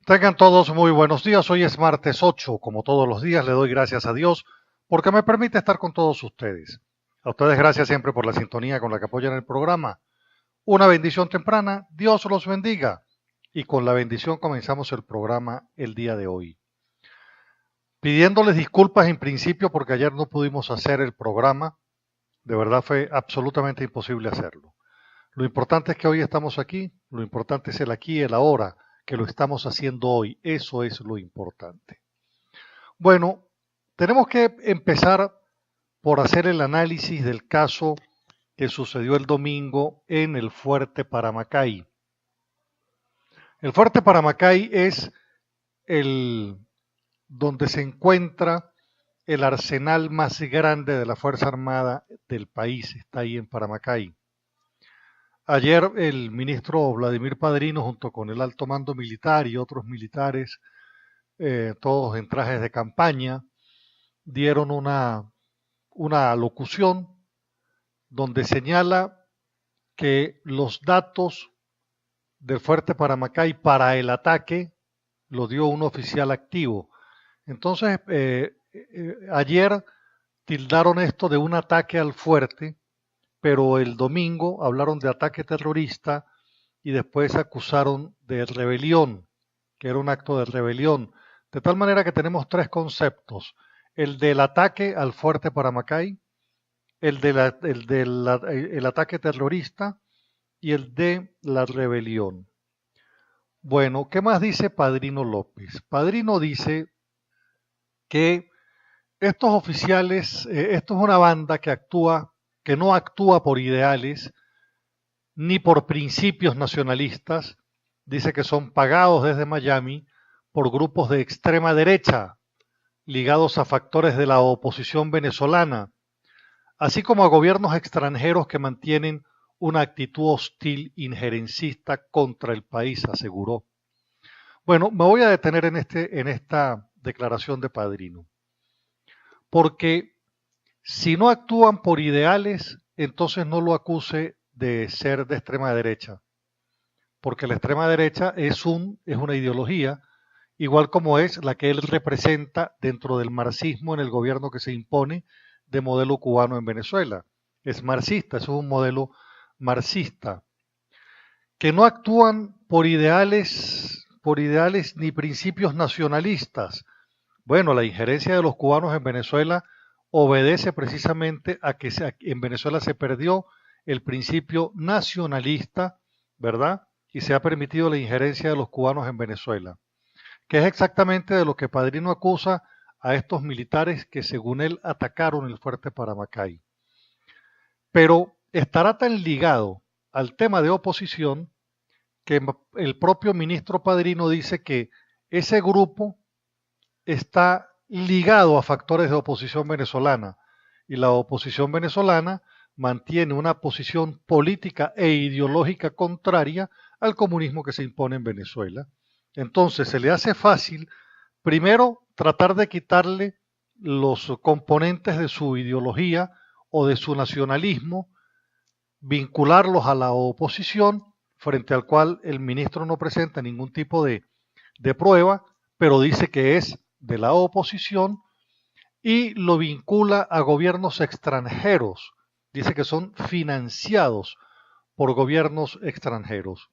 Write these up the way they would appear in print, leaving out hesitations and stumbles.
Tengan todos muy buenos días. Hoy es martes 8. Como todos los días, le doy gracias a Dios porque me permite estar con todos ustedes. A ustedes gracias siempre por la sintonía con la que apoyan el programa. Una bendición temprana. Dios los bendiga. Y con la bendición comenzamos el programa el día de hoy. Pidiéndoles disculpas en principio porque ayer no pudimos hacer el programa. De verdad fue absolutamente imposible hacerlo. Lo importante es que hoy estamos aquí. Lo importante es el aquí y el ahora, que lo estamos haciendo hoy. Eso es lo importante. Bueno, tenemos que empezar por hacer el análisis del caso que sucedió el domingo en el Fuerte Paramacay. El Fuerte Paramacay es el donde se encuentra el arsenal más grande de la Fuerza Armada del país. Está ahí en Paramacay. Ayer el ministro Vladimir Padrino, junto con el alto mando militar y otros militares, todos en trajes de campaña, dieron una locución donde señala que los datos del Fuerte Paramacay para el ataque lo dio un oficial activo. Entonces, ayer tildaron esto de un ataque al fuerte, pero el domingo hablaron de ataque terrorista y después acusaron de rebelión, que era un acto de rebelión. De tal manera que tenemos tres conceptos: el del ataque al Fuerte Paramacay, el ataque terrorista y el de la rebelión. Bueno, ¿qué más dice Padrino López? Padrino dice que estos oficiales, esto es una banda que no actúa por ideales ni por principios nacionalistas. Dice que son pagados desde Miami por grupos de extrema derecha ligados a factores de la oposición venezolana, así como a gobiernos extranjeros que mantienen una actitud hostil injerencista contra el país, aseguró. Bueno, me voy a detener en esta declaración de Padrino, porque si no actúan por ideales, entonces no lo acuse de ser de extrema derecha, porque la extrema derecha es una ideología, igual como es la que él representa dentro del marxismo en el gobierno que se impone de modelo cubano en Venezuela. Es marxista, eso es un modelo marxista. Que no actúan por ideales ni principios nacionalistas. Bueno, la injerencia de los cubanos en Venezuela obedece precisamente a que en Venezuela se perdió el principio nacionalista, ¿verdad? Y se ha permitido la injerencia de los cubanos en Venezuela, que es exactamente de lo que Padrino acusa a estos militares que según él atacaron el Fuerte Paramacay. Pero estará tan ligado al tema de oposición que el propio ministro Padrino dice que ese grupo está ligado a factores de oposición venezolana y la oposición venezolana mantiene una posición política e ideológica contraria al comunismo que se impone en Venezuela. Entonces se le hace fácil, primero, tratar de quitarle los componentes de su ideología o de su nacionalismo, vincularlos a la oposición, frente al cual el ministro no presenta ningún tipo de prueba, pero dice que es de la oposición, y lo vincula a gobiernos extranjeros. Dice que son financiados por gobiernos extranjeros.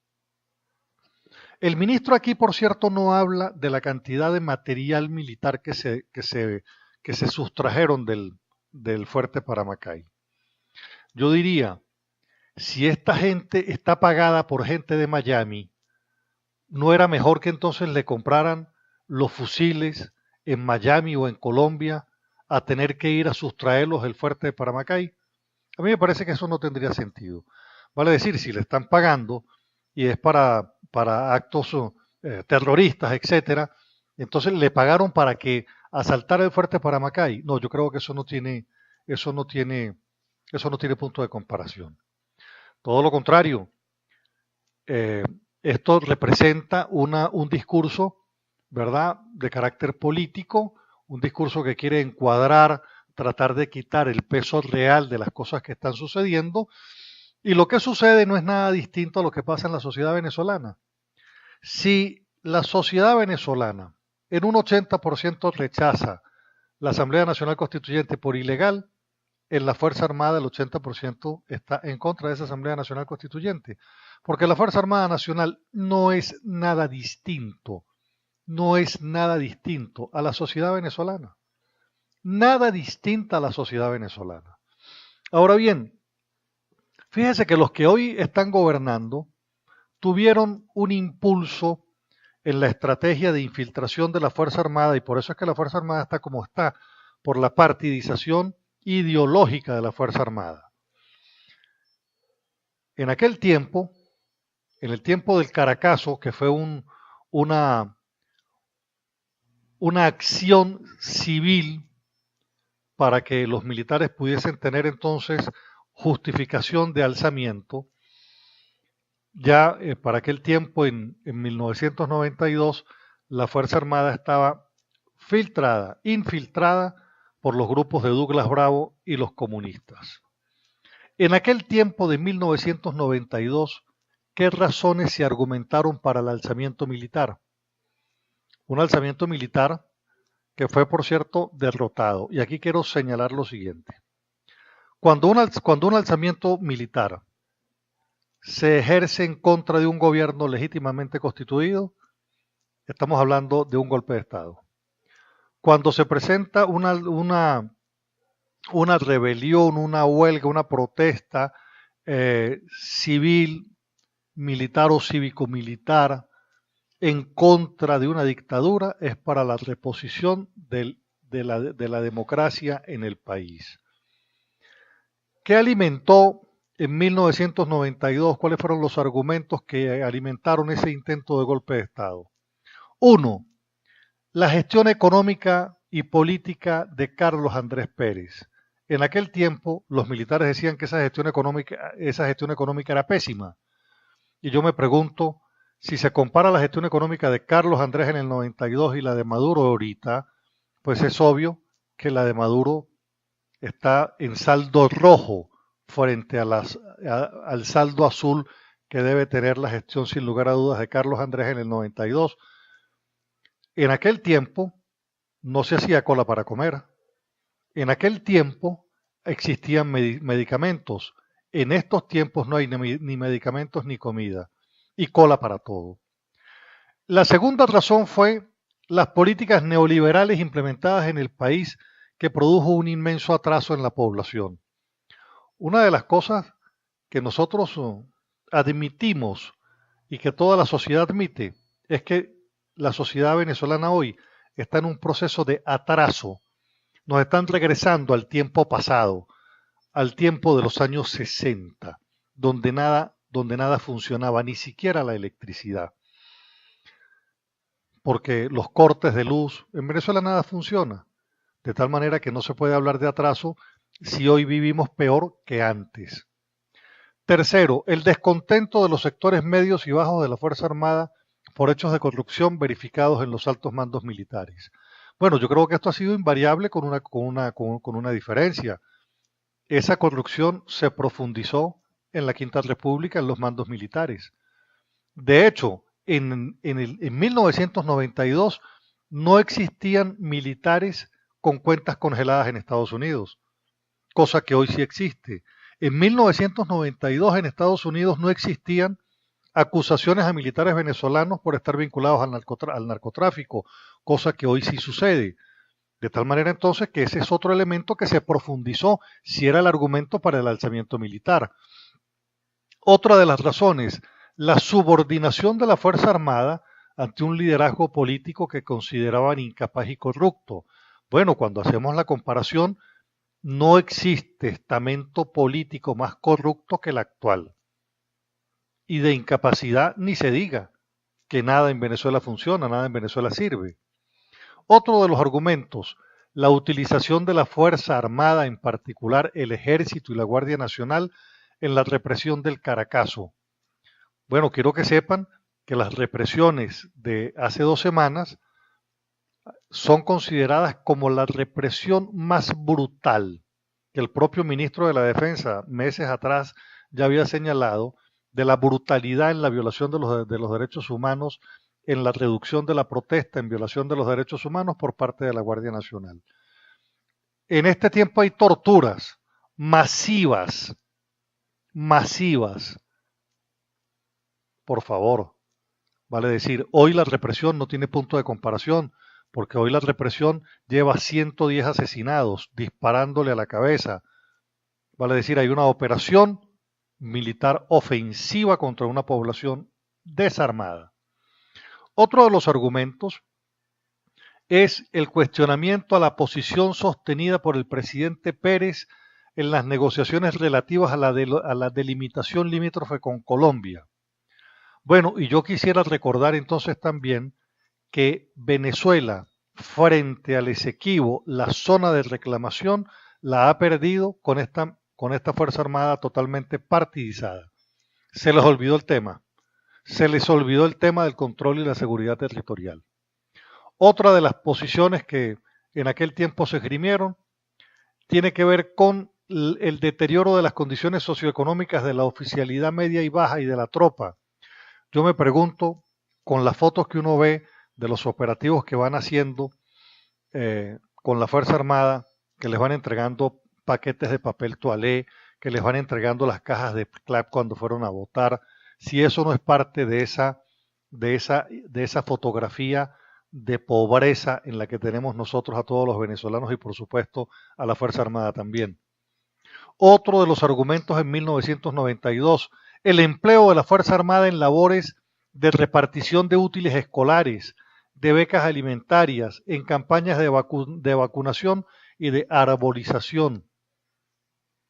El ministro aquí, por cierto, no habla de la cantidad de material militar que se sustrajeron del Fuerte Paramacay. Yo diría, si esta gente está pagada por gente de Miami, ¿no era mejor que entonces le compraran los fusiles en Miami o en Colombia a tener que ir a sustraerlos del Fuerte de Paramacay? A mí me parece que eso no tendría sentido. Vale decir, si le están pagando y es para actos terroristas, etcétera, entonces le pagaron para que asaltara el Fuerte Paramacay. No, yo creo que eso no tiene punto de comparación. Todo lo contrario, esto representa un discurso, ¿verdad?, de carácter político, un discurso que quiere encuadrar, tratar de quitar el peso real de las cosas que están sucediendo, y lo que sucede no es nada distinto a lo que pasa en la sociedad venezolana. Si la sociedad venezolana en un 80% rechaza la Asamblea Nacional Constituyente por ilegal, en la Fuerza Armada el 80% está en contra de esa Asamblea Nacional Constituyente, porque la Fuerza Armada Nacional no es nada distinto, no es nada distinto a la sociedad venezolana, nada distinta a la sociedad venezolana. Ahora bien, fíjese que los que hoy están gobernando tuvieron un impulso en la estrategia de infiltración de la Fuerza Armada, y por eso es que la Fuerza Armada está como está, por la partidización ideológica de la Fuerza Armada. En aquel tiempo, en el tiempo del Caracazo, que fue una acción civil para que los militares pudiesen tener entonces justificación de alzamiento, ya para aquel tiempo, en 1992, la Fuerza Armada estaba infiltrada por los grupos de Douglas Bravo y los comunistas. En aquel tiempo de 1992, ¿qué razones se argumentaron para el alzamiento militar? Un alzamiento militar que fue, por cierto, derrotado. Y aquí quiero señalar lo siguiente. Cuando un alzamiento militar se ejerce en contra de un gobierno legítimamente constituido, estamos hablando de un golpe de Estado. Cuando se presenta una rebelión, una huelga, una protesta civil, militar o cívico-militar en contra de una dictadura, es para la reposición de la democracia en el país. ¿Qué alimentó en 1992? ¿Cuáles fueron los argumentos que alimentaron ese intento de golpe de Estado? Uno, la gestión económica y política de Carlos Andrés Pérez. En aquel tiempo los militares decían que esa gestión económica era pésima. Y yo me pregunto, si se compara la gestión económica de Carlos Andrés en el 92 y la de Maduro ahorita, pues es obvio que la de Maduro está en saldo rojo frente al saldo azul que debe tener la gestión, sin lugar a dudas, de Carlos Andrés en el 92. En aquel tiempo no se hacía cola para comer. En aquel tiempo existían medicamentos. En estos tiempos no hay ni medicamentos ni comida, y cola para todo. La segunda razón fue las políticas neoliberales implementadas en el país, que produjo un inmenso atraso en la población. Una de las cosas que nosotros admitimos y que toda la sociedad admite es que la sociedad venezolana hoy está en un proceso de atraso. Nos están regresando al tiempo pasado, al tiempo de los años 60, donde nada funcionaba, ni siquiera la electricidad. Porque los cortes de luz, en Venezuela nada funciona. De tal manera que no se puede hablar de atraso si hoy vivimos peor que antes. Tercero, el descontento de los sectores medios y bajos de la Fuerza Armada por hechos de corrupción verificados en los altos mandos militares. Bueno, yo creo que esto ha sido invariable con una diferencia. Esa corrupción se profundizó en la Quinta República, en los mandos militares. De hecho, en 1992 no existían militares con cuentas congeladas en Estados Unidos, cosa que hoy sí existe. En 1992 en Estados Unidos no existían acusaciones a militares venezolanos por estar vinculados al narcotráfico, cosa que hoy sí sucede. De tal manera entonces que ese es otro elemento que se profundizó, si era el argumento para el alzamiento militar. Otra de las razones, la subordinación de la Fuerza Armada ante un liderazgo político que consideraban incapaz y corrupto. Bueno, cuando hacemos la comparación, no existe estamento político más corrupto que el actual. Y de incapacidad ni se diga, que nada en Venezuela funciona, nada en Venezuela sirve. Otro de los argumentos, la utilización de la Fuerza Armada, en particular el Ejército y la Guardia Nacional, en la represión del Caracazo. Bueno, quiero que sepan que las represiones de hace 2 semanas son consideradas como la represión más brutal, que el propio ministro de la Defensa meses atrás ya había señalado, de la brutalidad en la violación de los derechos humanos en la reducción de la protesta en violación de los derechos humanos por parte de la Guardia Nacional. En este tiempo hay torturas masivas, masivas. Por favor, vale decir, hoy la represión no tiene punto de comparación, porque hoy la represión lleva 110 asesinados disparándole a la cabeza. Vale decir, hay una operación militar ofensiva contra una población desarmada. Otro de los argumentos es el cuestionamiento a la posición sostenida por el presidente Pérez en las negociaciones relativas a la delimitación limítrofe con Colombia. Bueno, y yo quisiera recordar entonces también que Venezuela, frente al Esequibo, la zona de reclamación, la ha perdido con esta Fuerza Armada totalmente partidizada. Se les olvidó el tema. Se les olvidó el tema del control y la seguridad territorial. Otra de las posiciones que en aquel tiempo se esgrimieron tiene que ver con el deterioro de las condiciones socioeconómicas de la oficialidad media y baja y de la tropa. Yo me pregunto, con las fotos que uno ve de los operativos que van haciendo con la Fuerza Armada, que les van entregando paquetes de papel toalé, que les van entregando las cajas de clap cuando fueron a votar, si eso no es parte de esa fotografía de pobreza en la que tenemos nosotros a todos los venezolanos y por supuesto a la Fuerza Armada también. Otro de los argumentos en 1992, el empleo de la Fuerza Armada en labores de repartición de útiles escolares, de becas alimentarias, en campañas de vacunación y de arbolización.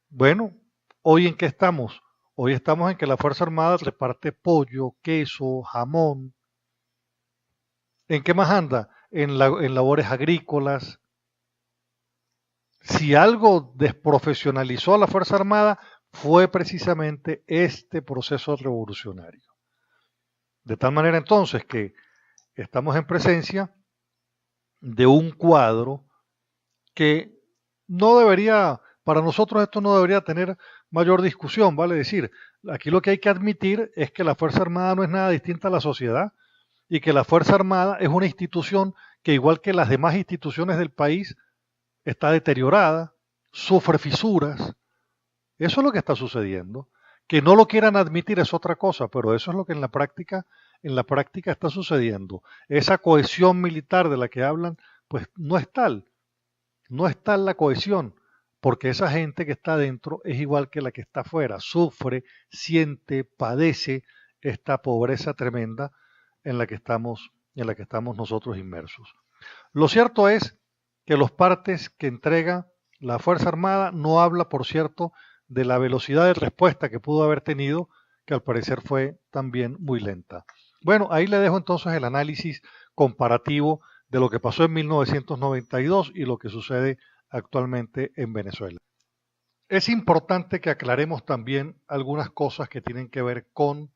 Bueno, ¿hoy en qué estamos? Hoy estamos en que la Fuerza Armada reparte pollo, queso, jamón. ¿En qué más anda? En labores agrícolas. Si algo desprofesionalizó a la Fuerza Armada fue precisamente este proceso revolucionario. De tal manera entonces que estamos en presencia de un cuadro que no debería, para nosotros esto no debería tener mayor discusión, vale decir, aquí lo que hay que admitir es que la Fuerza Armada no es nada distinta a la sociedad y que la Fuerza Armada es una institución que igual que las demás instituciones del país está deteriorada, sufre fisuras. Eso es lo que está sucediendo. Que no lo quieran admitir es otra cosa, pero eso es lo que en la práctica está sucediendo. Esa cohesión militar de la que hablan, pues no es tal. No es tal la cohesión, porque esa gente que está adentro es igual que la que está afuera. Sufre, siente, padece esta pobreza tremenda en la que estamos nosotros inmersos. Lo cierto es que los partes que entrega la Fuerza Armada no habla, por cierto, de la velocidad de respuesta que pudo haber tenido, que al parecer fue también muy lenta. Bueno, ahí le dejo entonces el análisis comparativo de lo que pasó en 1992 y lo que sucede actualmente en Venezuela. Es importante que aclaremos también algunas cosas que tienen que ver con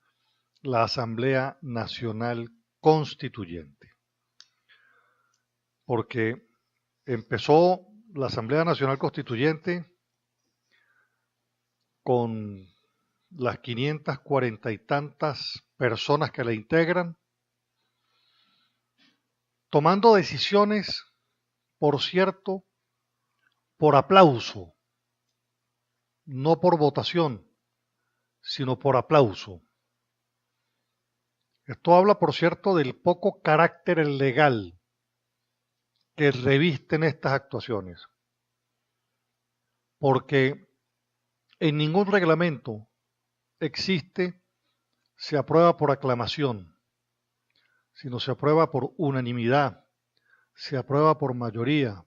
la Asamblea Nacional Constituyente, porque empezó la Asamblea Nacional Constituyente con las 540 y tantas personas que la integran, tomando decisiones, por cierto, por aplauso, no por votación, sino por aplauso. Esto habla, por cierto, del poco carácter legal que revisten estas actuaciones, porque en ningún reglamento existe se aprueba por aclamación, sino se aprueba por unanimidad, se aprueba por mayoría,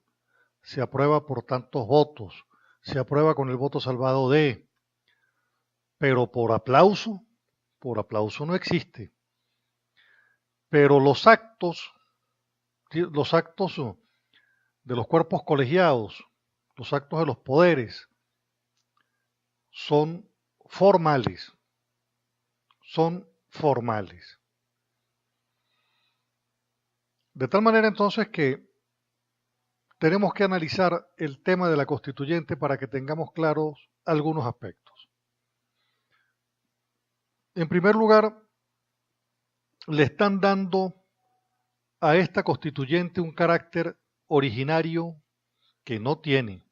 se aprueba por tantos votos, se aprueba con el voto salvado de, pero por aplauso no existe. Pero los actos de los cuerpos colegiados, los actos de los poderes, son formales, son formales. De tal manera entonces que tenemos que analizar el tema de la constituyente para que tengamos claros algunos aspectos. En primer lugar, le están dando a esta constituyente un carácter originario que no tiene,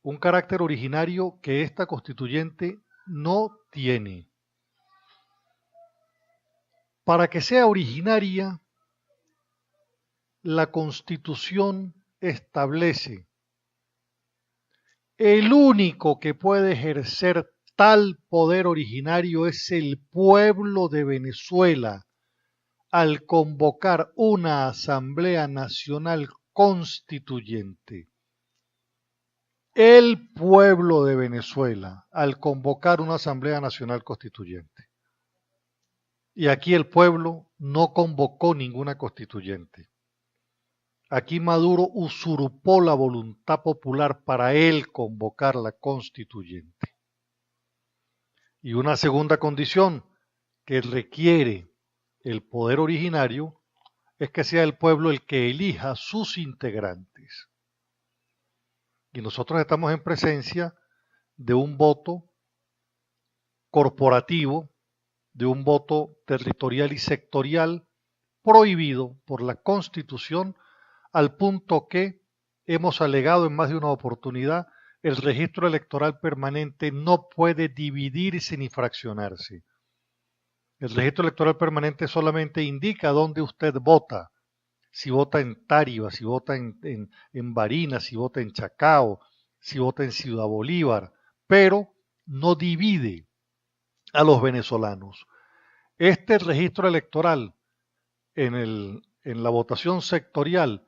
un carácter originario que esta constituyente no tiene. Para que sea originaria, la Constitución establece el único que puede ejercer tal poder originario es el pueblo de Venezuela al convocar una Asamblea Nacional Constituyente. El pueblo de Venezuela al convocar una Asamblea Nacional Constituyente. Y aquí el pueblo no convocó ninguna constituyente. Aquí Maduro usurpó la voluntad popular para él convocar la constituyente. Y una segunda condición que requiere el poder originario es que sea el pueblo el que elija sus integrantes. Y nosotros estamos en presencia de un voto corporativo, de un voto territorial y sectorial prohibido por la Constitución, al punto que hemos alegado en más de una oportunidad, el registro electoral permanente no puede dividirse ni fraccionarse. El registro electoral permanente solamente indica dónde usted vota, si vota en Táriba, si vota en Barinas, si vota en Chacao, si vota en Ciudad Bolívar, pero no divide a los venezolanos. Este registro electoral en la votación sectorial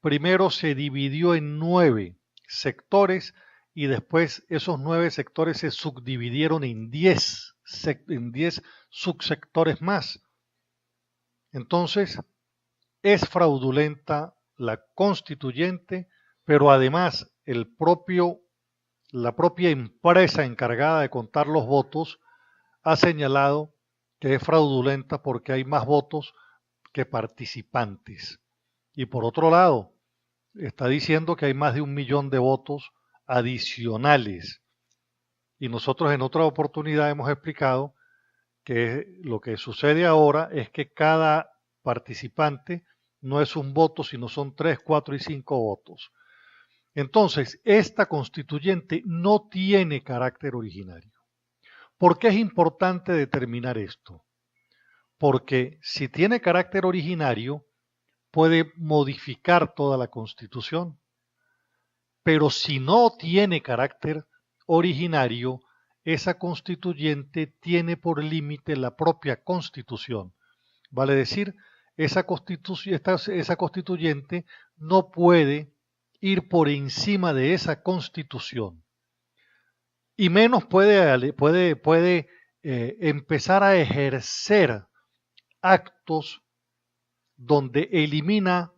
primero se dividió en 9 sectores y después esos 9 sectores se subdividieron en 10 subsectores más. Entonces, es fraudulenta la constituyente, pero además la propia empresa encargada de contar los votos ha señalado que es fraudulenta porque hay más votos que participantes. Y por otro lado, está diciendo que hay más de 1 millón de votos adicionales. Y nosotros en otra oportunidad hemos explicado que lo que sucede ahora es que cada participante no es un voto, sino son 3, 4 y 5 votos. Entonces, esta constituyente no tiene carácter originario. ¿Por qué es importante determinar esto? Porque si tiene carácter originario, puede modificar toda la Constitución. Pero si no tiene carácter originario, esa constituyente tiene por límite la propia Constitución. Vale decir, esa constituyente no puede ir por encima de esa Constitución. Y menos puede empezar a ejercer actos donde elimina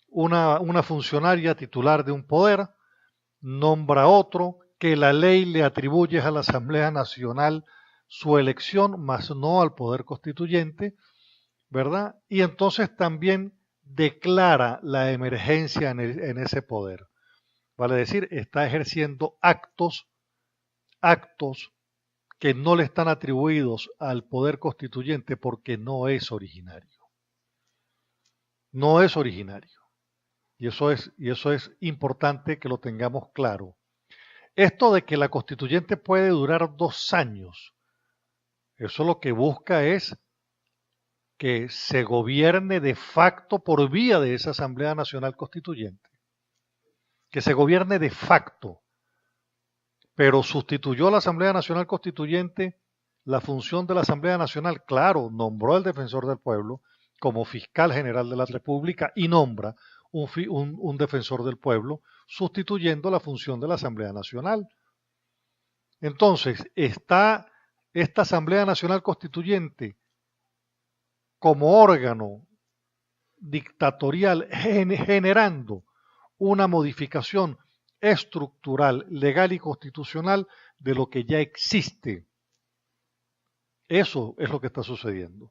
una funcionaria titular de un poder, nombra otro, que la ley le atribuye a la Asamblea Nacional su elección, más no al Poder Constituyente, ¿verdad? Y entonces también declara la emergencia en ese poder. Vale decir, está ejerciendo actos que no le están atribuidos al Poder Constituyente porque no es originario. No es originario. Y eso es importante que lo tengamos claro. Esto de que la constituyente puede durar 2 años, eso lo que busca es que se gobierne de facto por vía de esa Asamblea Nacional Constituyente. Que se gobierne de facto. Pero sustituyó a la Asamblea Nacional Constituyente la función de la Asamblea Nacional. Claro, nombró al defensor del pueblo como fiscal general de la República y nombra un defensor del pueblo, sustituyendo la función de la Asamblea Nacional. Entonces, está esta Asamblea Nacional Constituyente como órgano dictatorial generando una modificación estructural, legal y constitucional de lo que ya existe. Eso es lo que está sucediendo.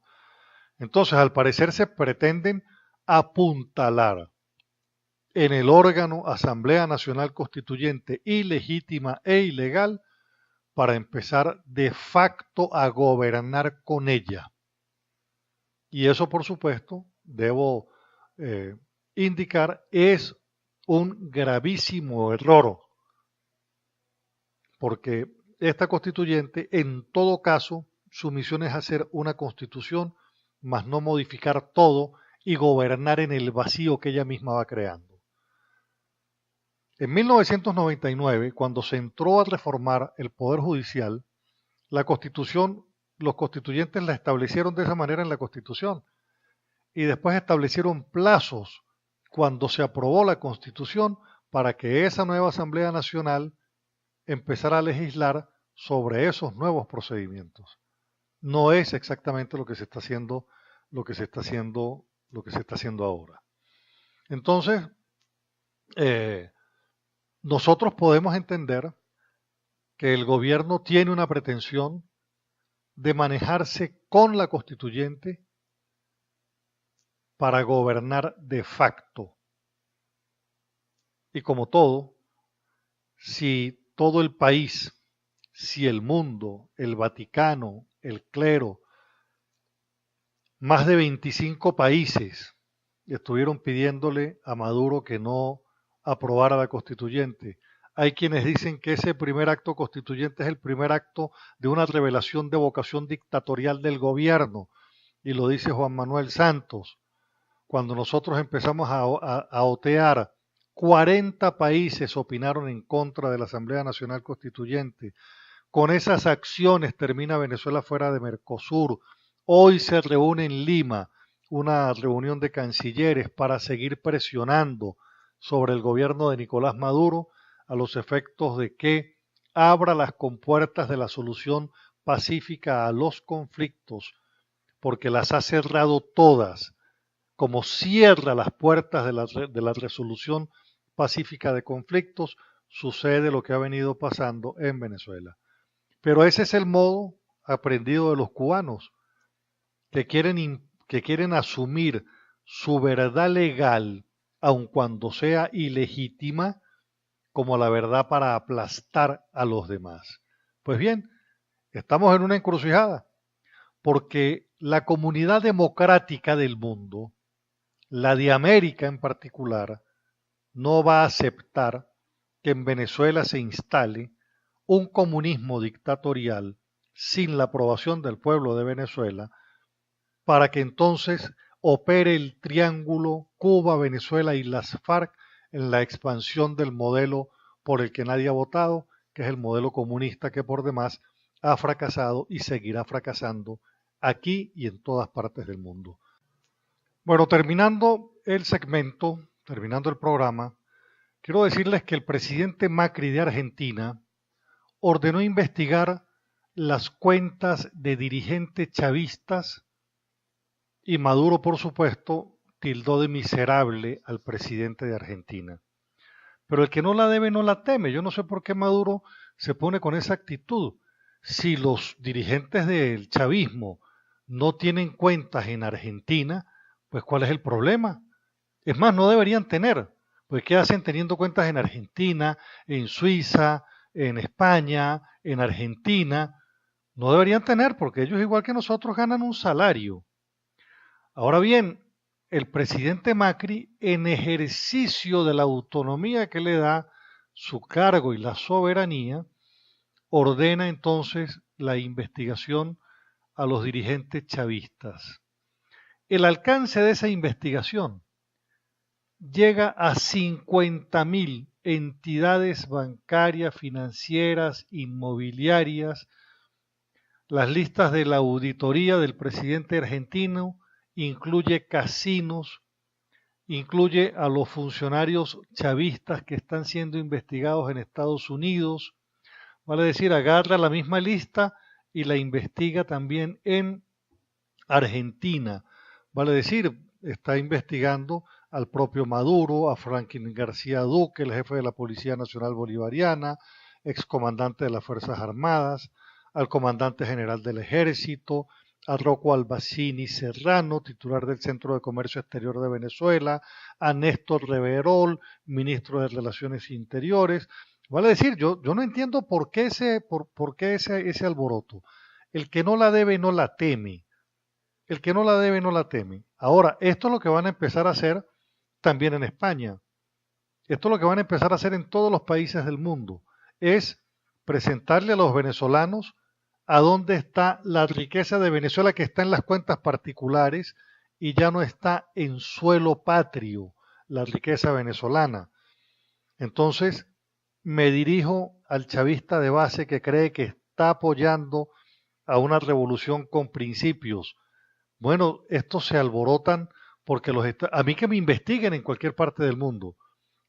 Entonces, al parecer se pretenden apuntalar en el órgano Asamblea Nacional Constituyente ilegítima e ilegal para empezar de facto a gobernar con ella. Y eso, por supuesto, debo eh, indicar, es un gravísimo error, porque esta constituyente, en todo caso, su misión es hacer una constitución, mas no modificar todo y gobernar en el vacío que ella misma va creando. En 1999, cuando se entró a reformar el Poder Judicial, la Constitución, los constituyentes la establecieron de esa manera en la Constitución y después establecieron plazos cuando se aprobó la Constitución para que esa nueva Asamblea Nacional empezara a legislar sobre esos nuevos procedimientos. No es exactamente lo que se está haciendo, lo que se está haciendo, lo que se está haciendo ahora. Entonces, eh, nosotros podemos entender que el gobierno tiene una pretensión de manejarse con la constituyente para gobernar de facto. Y como todo, si todo el país, si el mundo, el Vaticano, el clero, más de 25 países estuvieron pidiéndole a Maduro que no aprobara la constituyente. Hay quienes dicen que ese primer acto constituyente es el primer acto de una revelación de vocación dictatorial del gobierno, y lo dice Juan Manuel Santos. Cuando nosotros empezamos a otear, 40 países opinaron en contra de la Asamblea Nacional Constituyente. Con esas acciones termina Venezuela fuera de Mercosur. Hoy se reúne en Lima una reunión de cancilleres para seguir presionando sobre el gobierno de Nicolás Maduro a los efectos de que abra las compuertas de la solución pacífica a los conflictos, porque las ha cerrado todas, como cierra las puertas de la resolución pacífica de conflictos, sucede lo que ha venido pasando en Venezuela. Pero ese es el modo aprendido de los cubanos, que quieren asumir su verdad legal, aun cuando sea ilegítima, como la verdad para aplastar a los demás. Pues bien, estamos en una encrucijada, porque la comunidad democrática del mundo, la de América en particular, no va a aceptar que en Venezuela se instale un comunismo dictatorial sin la aprobación del pueblo de Venezuela, para que entonces opere el triángulo Cuba, Venezuela y las FARC en la expansión del modelo por el que nadie ha votado, que es el modelo comunista, que por demás ha fracasado y seguirá fracasando aquí y en todas partes del mundo. Bueno, terminando el segmento, terminando el programa, quiero decirles que el presidente Macri de Argentina ordenó investigar las cuentas de dirigentes chavistas y Maduro, por supuesto, tildó de miserable al presidente de Argentina. Pero el que no la debe no la teme. Yo no sé por qué Maduro se pone con esa actitud. Si los dirigentes del chavismo no tienen cuentas en Argentina, pues ¿cuál es el problema? Es más, no deberían tener. Pues ¿qué hacen teniendo cuentas en Argentina, en Suiza, en España, en Argentina? No deberían tener porque ellos igual que nosotros ganan un salario. Ahora bien, el presidente Macri, en ejercicio de la autonomía que le da su cargo y la soberanía, ordena entonces la investigación a los dirigentes chavistas. El alcance de esa investigación llega a 50.000 entidades bancarias, financieras, inmobiliarias. Las listas de la auditoría del presidente argentino incluye casinos, incluye a los funcionarios chavistas que están siendo investigados en Estados Unidos, vale decir, agarra la misma lista y la investiga también en Argentina, vale decir, está investigando al propio Maduro, a Franklin García Duque, el jefe de la Policía Nacional Bolivariana, excomandante de las Fuerzas Armadas, al comandante general del Ejército, a Rocco Albaccini Serrano, titular del Centro de Comercio Exterior de Venezuela, a Néstor Reverol, ministro de Relaciones Interiores. Vale decir, yo no entiendo por qué ese alboroto. El que no la debe no la teme. El que no la debe no la teme. Ahora, esto es lo que van a empezar a hacer también en España. Esto es lo que van a empezar a hacer en todos los países del mundo. Es presentarle a los venezolanos a dónde está la riqueza de Venezuela, que está en las cuentas particulares y ya no está en suelo patrio la riqueza venezolana. Entonces, me dirijo al chavista de base que cree que está apoyando a una revolución con principios. Bueno, estos se alborotan porque a mí que me investiguen en cualquier parte del mundo.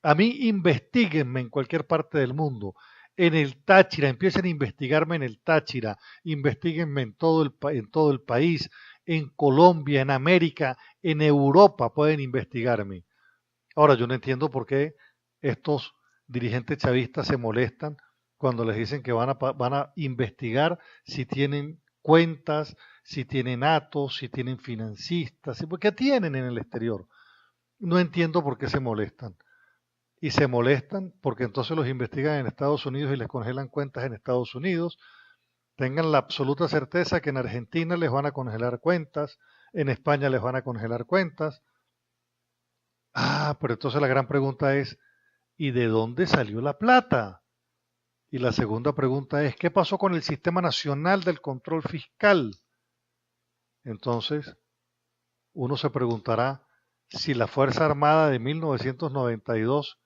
A mí investiguenme en cualquier parte del mundo. En el Táchira, empiecen a investigarme en el Táchira, investiguenme en todo el país, en Colombia, en América, en Europa pueden investigarme. Ahora, yo no entiendo por qué estos dirigentes chavistas se molestan cuando les dicen que van a investigar si tienen cuentas, si tienen atos, si tienen financistas, ¿qué tienen en el exterior? No entiendo por qué se molestan. Y se molestan porque entonces los investigan en Estados Unidos y les congelan cuentas en Estados Unidos. Tengan la absoluta certeza que en Argentina les van a congelar cuentas, en España les van a congelar cuentas. Ah, pero entonces la gran pregunta es, ¿y de dónde salió la plata? Y la segunda pregunta es, ¿qué pasó con el Sistema Nacional del Control Fiscal? Entonces, uno se preguntará si la Fuerza Armada de 1992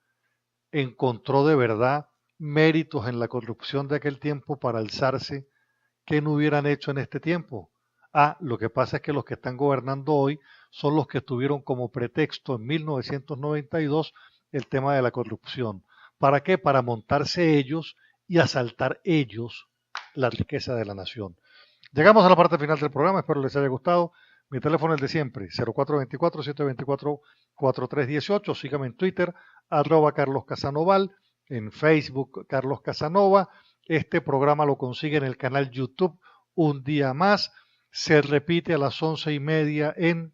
encontró de verdad méritos en la corrupción de aquel tiempo para alzarse, ¿qué no hubieran hecho en este tiempo? Ah, lo que pasa es que los que están gobernando hoy son los que tuvieron como pretexto en 1992 el tema de la corrupción. ¿Para qué? Para montarse ellos y asaltar ellos la riqueza de la nación. Llegamos a la parte final del programa, espero les haya gustado. Mi teléfono es el de siempre, 0424-724-4318. Sígame en Twitter, @Carlos Casanoval, en Facebook, Carlos Casanova. Este programa lo consigue en el canal YouTube Un Día Más. Se repite a las 11:30 en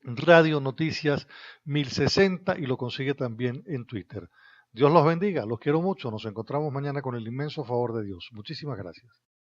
Radio Noticias 1060 y lo consigue también en Twitter. Dios los bendiga, los quiero mucho. Nos encontramos mañana con el inmenso favor de Dios. Muchísimas gracias.